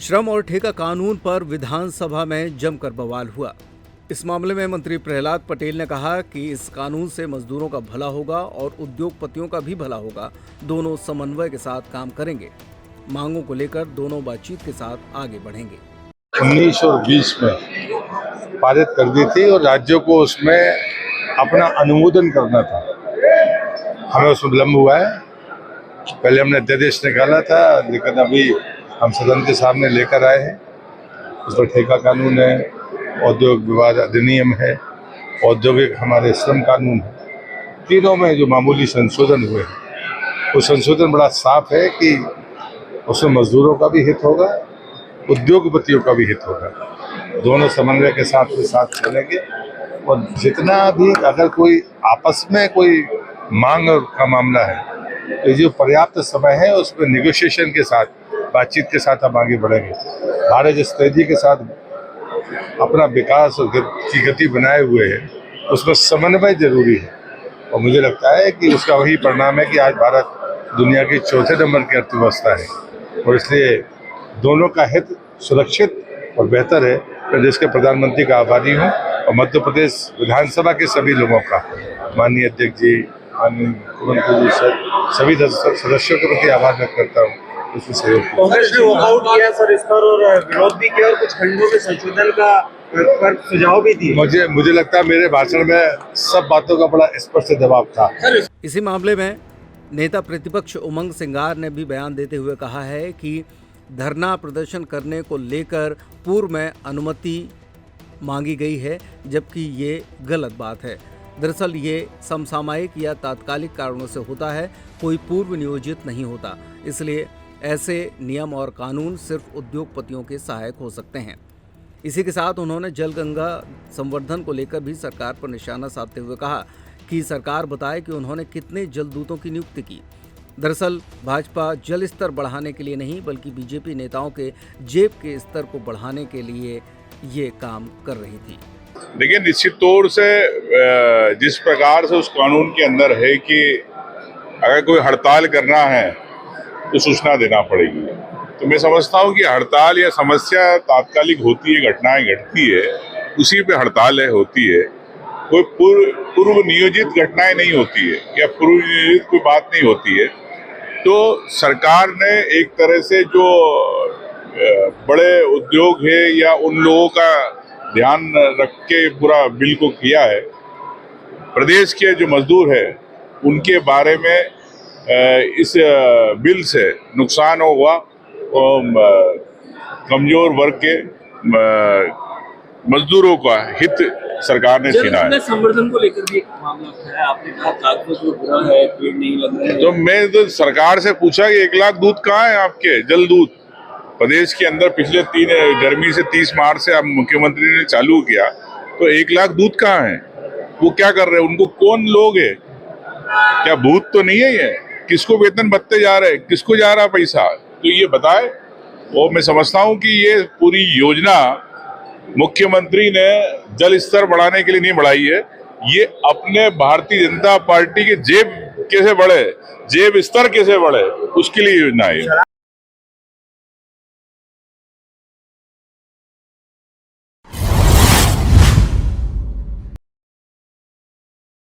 श्रम और ठेका कानून पर विधानसभा में जमकर बवाल हुआ। इस मामले में मंत्री प्रहलाद पटेल ने कहा कि इस कानून से मजदूरों का भला होगा और उद्योगपतियों का भी भला होगा। दोनों समन्वय के साथ काम करेंगे। मांगों को लेकर दोनों बातचीत के साथ आगे बढ़ेंगे। 19 और 20 में पारित कर दी थी और राज्यों को उसमें अपना अनुमोदन करना था। हमें उसमें विलम्ब हुआ है। पहले हमने अध्यादेश निकाला था, लेकिन अभी हम सदन के सामने लेकर आए हैं। उसमें ठेका कानून है, औद्योगिक विवाद अधिनियम है, औद्योगिक हमारे श्रम कानून है। तीनों में जो मामूली संशोधन हुए हैं, वो संशोधन बड़ा साफ है कि उसमें मजदूरों का भी हित होगा, उद्योगपतियों का भी हित होगा। दोनों समन्वय के साथ चलेंगे और जितना भी अगर कोई आपस में कोई मांग का मामला है तो जो पर्याप्त समय है उसमें नेगोशिएशन के साथ, बातचीत के साथ हम आगे बढ़ेंगे। भारत जिस तेजी के साथ अपना विकास की गति बनाए हुए है, उसमें समन्वय जरूरी है और मुझे लगता है कि उसका वही परिणाम है कि आज भारत दुनिया की चौथे नंबर की अर्थव्यवस्था है और इसलिए दोनों का हित सुरक्षित और बेहतर है। प्रदेश के प्रधानमंत्री का आभारी हूँ और मध्य प्रदेश विधानसभा के सभी लोगों का, माननीय अध्यक्ष जी, माननीय मुख्यमंत्री जी, सभी सदस्यों के प्रति आभार व्यक्त करता हूँ। उसमें सहयोग कांग्रेस ने वॉकआउट किया सर इस पर और विरोध भी किया और कुछ खंडों में संशोधन का पर सुझाव भी दिए। मुझे लगता है मेरे भाषण में सब बातों का बड़ा स्पष्ट जवाब था। इसी मामले में नेता प्रतिपक्ष उमंग सिंगार ने भी बयान देते हुए कहा है कि धरना प्रदर्शन करने को लेकर पूर्व में अनुमति मांगी गई है, जबकि ये गलत बात है। दरअसल ये समसामयिक या तात्कालिक कारणों से होता है, कोई पूर्व नियोजित नहीं होता। इसलिए ऐसे नियम और कानून सिर्फ उद्योगपतियों के सहायक हो सकते हैं। इसी के साथ उन्होंने जल गंगा संवर्धन को लेकर भी सरकार पर निशाना साधते हुए कहा कि सरकार बताए कि उन्होंने कितने जलदूतों की नियुक्ति की। दरअसल भाजपा जल स्तर बढ़ाने के लिए नहीं, बल्कि बीजेपी नेताओं के जेब के स्तर को बढ़ाने के लिए ये काम कर रही थी। देखिए, निश्चित तौर से जिस प्रकार से उस कानून के अंदर है कि अगर कोई हड़ताल करना है तो सूचना देना पड़ेगी, तो मैं समझता हूँ कि हड़ताल या समस्या तात्कालिक होती है, घटनाएं घटती है, उसी पे हड़ताल होती है। कोई पूर्व नियोजित घटनाएं नहीं होती है या पूर्व नियोजित कोई बात नहीं होती है। तो सरकार ने एक तरह से जो बड़े उद्योग है या उन लोगों का ध्यान रख के पूरा बिल को किया है। प्रदेश के जो मजदूर है उनके बारे में इस बिल से नुकसान होगा और कमजोर वर्ग के मजदूरों का हित सरकार ने छीना है। संवर्धन को लेकर भी एक मामला है, आपने कहा कागज जो बुरा है, पेड़ नहीं लग रहे हैं। तो मैं तो सरकार से पूछा कि 1 लाख दूध कहाँ है आपके, जल दूध प्रदेश के अंदर पिछले 3 गर्मी से 30 मार्च से अब मुख्यमंत्री ने चालू किया, तो 1 लाख दूध कहाँ है? वो क्या कर रहे हैं? उनको कौन लोग है? क्या भूत तो नहीं है ये? किसको वेतन भत्ते जा रहे, किसको जा रहा पैसा, तो ये बताए। और मैं समझता हूँ कि ये पूरी योजना मुख्यमंत्री ने जल स्तर बढ़ाने के लिए नहीं बढ़ाई है, ये अपने भारतीय जनता पार्टी के जेब कैसे बढ़े, जेब स्तर कैसे बढ़े, उसके लिए योजना है।